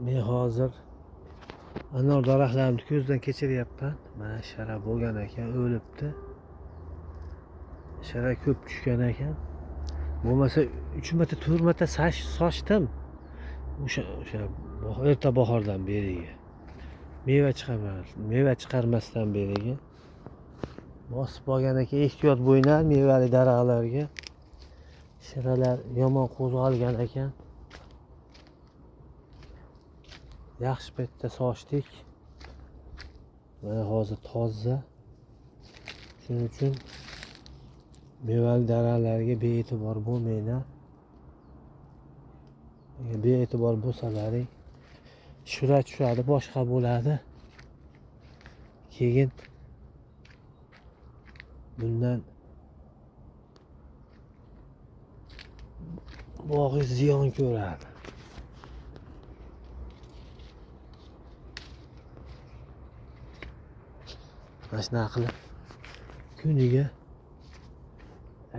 Men hozir anor daraxtlarimni ko'zdan kechiryapman. Mana shara bo'lgan ekan, o'libdi. Shara ko'p tushgan ekan. Bo'lmasa 3 marta 4 marta sochdim. O'sha erta bahordan beriga. Meva chiqarmasdan beriga. Bosib olgan ekan, ehtiyot bo'ylar mevali daraxtlarga. Shiralar yomon qo'zg'algan ekan. Yaxshi paytda sochdik. Mana hozir toza. Shuning uchun mevali daraxtlarga bee'tibor bo'lmanglar. Bee'tibor bo'lsalaring shura tushadi, boshqa bo'ladi. Keyin bundan bog'ingiz ziyon ko'radi. Mana shunaqa qilib kuniga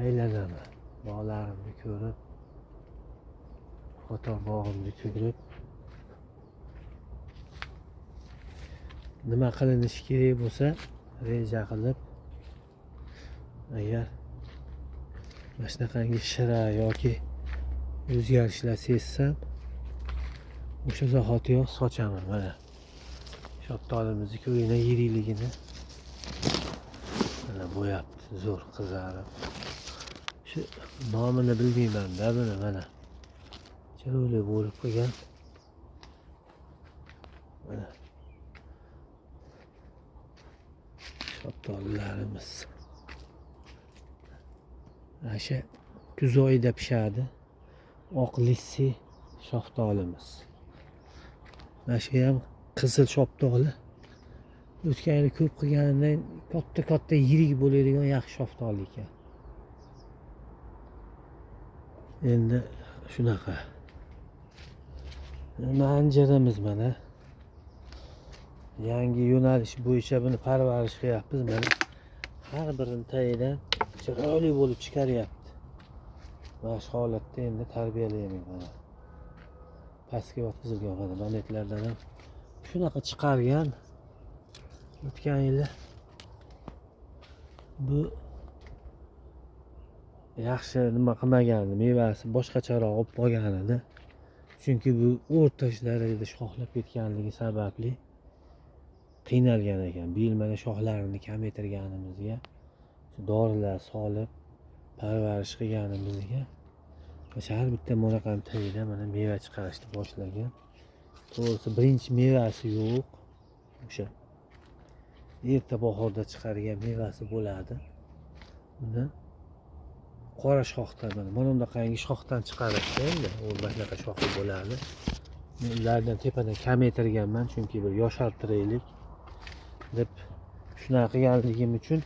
aylanaman. Bog'larimni ko'rib, qator bog'imni ko'rib, nima qilinishi kerak bo'lsa, reja qilib, agar mana shunaqangi shira yoki o'zgarishlar sezsam, o'sha zahotiyoq sochaman. Mana shaftolimizni ko'ringlar, yirikligini. Mana bo'yapti, zo'r qizarib. Shu nomini bilmayman-da buni, mana chiroyli bo'lib qolgan. Mana shaftolilarimiz asha kuz oyida pishadi. Oq lissi shaftolimiz. Mana shu ham qizil shaftoli. O'tgan yil ko'p qilganimdan katta yirik bo'ladigan yaxshi shaftoli ekan. Endi shunaqa. Anjirimiz mana yangi yo'nalish bo'yicha buni parvarish qilyapmiz. Mana har birini tagidan chiroyli bo'lib chiqaryapti. Mana shu holatda endi tarbiyalayman mana. Pastga yotqizilgan mana monetlardan ham shunaqa chiqargan. O'tgan yili bu yaxshi nima qilmagandi, mevasi boshqacharoq olib qolgan edi. Chunki bu o'rtacha darajada shoxlab ketganligi sababli qiynalgan ekan. Bu yil mana shoxlarini kamaytirganimizga, dorilar solib parvarish qilganimizga har bitta monaqani tagida mana meva chiqarishni boshlagan. To'g'risi birinchi mevasi yo'q. O'sha erta bahorda chiqargan mevasi bo'ladi. Buni qora shoxdan mana bunaqangi shoxdan chiqarishdi endi. U shunaqa shoxi bo'ladi. Men ulardan tepadan kamaytirganman, chunki bir yoshartiraylik deb shunaqa qilganligim uchun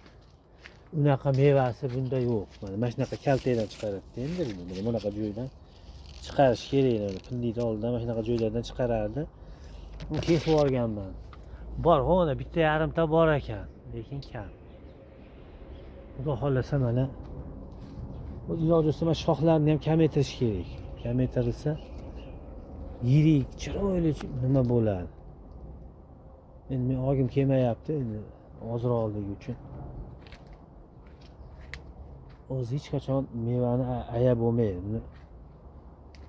unaqa mevasi bunda yo'q. Mana shunaqa kaltadan chiqaradi endi. Mana bunaqa joydan chiqarish kerak. Pindikni oldidan mana shunaqa joylardan chiqarardi. Uni kesib yuborganman. Bor, ona bitta yarimta bor ekan, lekin kam. Xudo xolasa mana bu iloji bo'lsa mana shoxlarni ham kamaytirish kerak. Kamaytirilsa yirik, chiroyli nima bo'ladi. Endi men og'im kelmayapti, endi ozroqligi uchun. O'zi hech qachon mevani ayab bo'lmaydi. Buni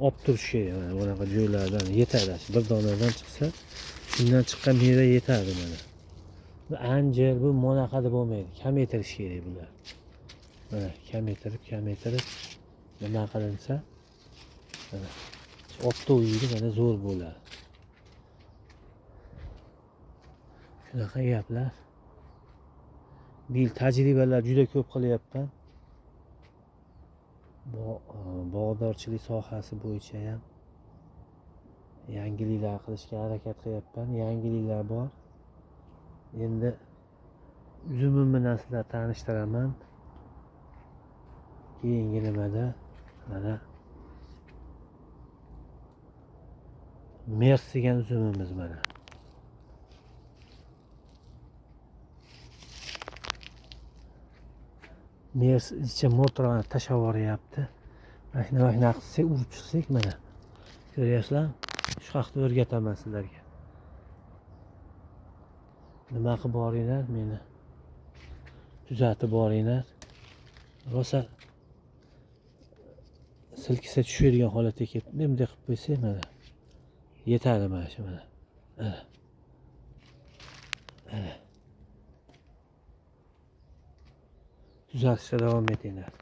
olib turish kerak. Mana bunaqa joylardan yetadi. Bir donadan chiqsa, shundan chiqqan meva yetadi mana. Bu anjir, bu monaqada bo'lmaydi. Kamaytirish kerak bular. Mana kamaytirib nima qilinsa, mana otda uyida mana zo'r bo'ladi. Shunaqa gaplar. Bu yil tajribalar juda ko'p qilyapman. Bog'dorchilik sohasi bo'yicha ham yangiliklar qilishga harakat qilyapman. Yangiliklar bor. Endi uzumimni bilan sizlar tanishtiraman. Keyingi nimada mana Mers degan uzumimiz mana. Mers ichcha mo'rtlarni tashlab yuboryapti. Mana shuna qilsak urib chiqsak mana. Ko'ryapsizlar? Shu haqda o'rgataman sizlarga. Nima qilib boringlar, meni tuzatib boringlar. Rosa silkisa tushadigan holatga ketdim. Bunday qilib qo'ysak mana yetadi mana shu mana. Tuzatishda davom etinglar.